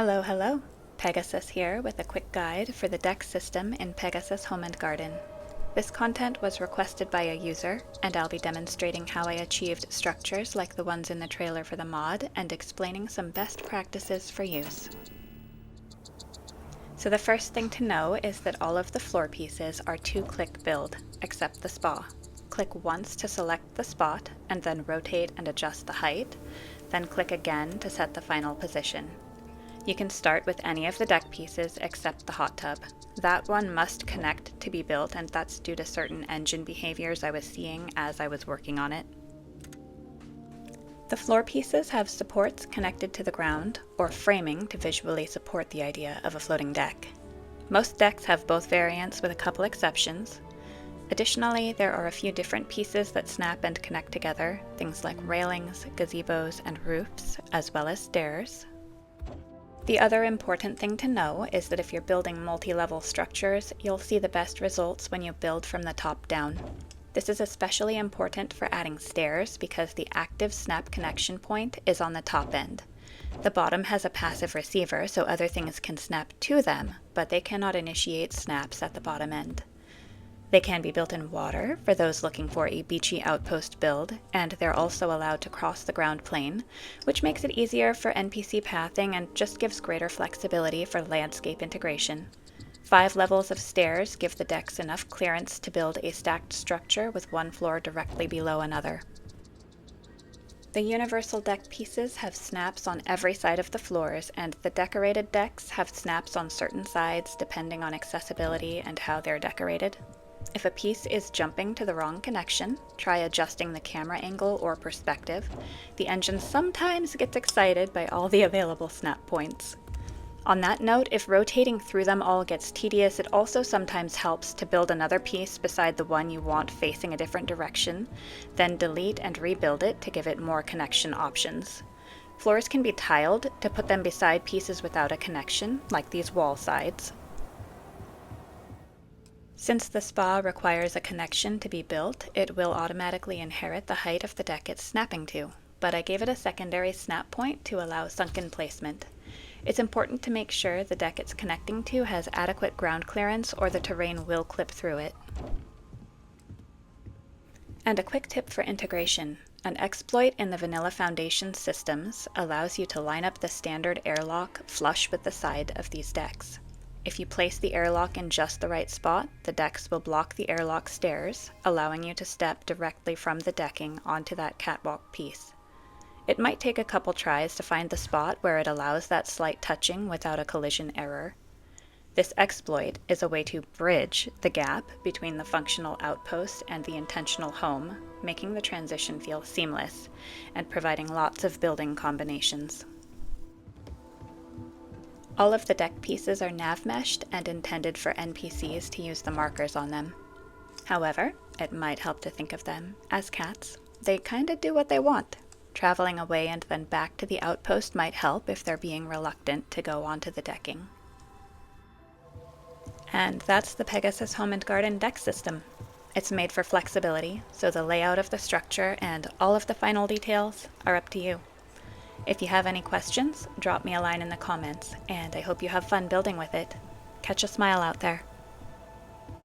Hello, hello! Pegasus here with a quick guide for the deck system in Pegasus Home Garden. This content was requested by a user, and I'll be demonstrating how I achieved structures like the ones in the trailer for the mod and explaining some best practices for use. So the first thing to know is that all of the floor pieces are 2-click build, except the spa. Click once to select the spot, and then rotate and adjust the height, then click again to set the final position. You can start with any of the deck pieces except the hot tub. That one must connect to be built, and that's due to certain engine behaviors I was seeing as I was working on it. The floor pieces have supports connected to the ground, or framing to visually support the idea of a floating deck. Most decks have both variants with a couple exceptions. Additionally, there are a few different pieces that snap and connect together, things like railings, gazebos, and roofs, as well as stairs. The other important thing to know is that if you're building multi-level structures, you'll see the best results when you build from the top down. This is especially important for adding stairs because the active snap connection point is on the top end. The bottom has a passive receiver, so other things can snap to them, but they cannot initiate snaps at the bottom end. They can be built in water for those looking for a beachy outpost build, and they're also allowed to cross the ground plane, which makes it easier for NPC pathing and just gives greater flexibility for landscape integration. 5 levels of stairs give the decks enough clearance to build a stacked structure with one floor directly below another. The universal deck pieces have snaps on every side of the floors, and the decorated decks have snaps on certain sides depending on accessibility and how they're decorated. If a piece is jumping to the wrong connection, try adjusting the camera angle or perspective. The engine sometimes gets excited by all the available snap points. On that note, if rotating through them all gets tedious, it also sometimes helps to build another piece beside the one you want facing a different direction, then delete and rebuild it to give it more connection options. Floors can be tiled to put them beside pieces without a connection, like these wall sides. Since the spa requires a connection to be built, it will automatically inherit the height of the deck it's snapping to, but I gave it a secondary snap point to allow sunken placement. It's important to make sure the deck it's connecting to has adequate ground clearance or the terrain will clip through it. And a quick tip for integration. An exploit in the vanilla foundation systems allows you to line up the standard airlock flush with the side of these decks. If you place the airlock in just the right spot, the decks will block the airlock stairs, allowing you to step directly from the decking onto that catwalk piece. It might take a couple tries to find the spot where it allows that slight touching without a collision error. This exploit is a way to bridge the gap between the functional outpost and the intentional home, making the transition feel seamless and providing lots of building combinations. All of the deck pieces are Navmeshed and intended for NPCs to use the markers on them. However, it might help to think of them as cats. They kinda do what they want. Traveling away and then back to the outpost might help if they're being reluctant to go onto the decking. And that's the Pegasus Home Garden deck system. It's made for flexibility, so the layout of the structure and all of the final details are up to you. If you have any questions, drop me a line in the comments, and I hope you have fun building with it. Catch a smile out there.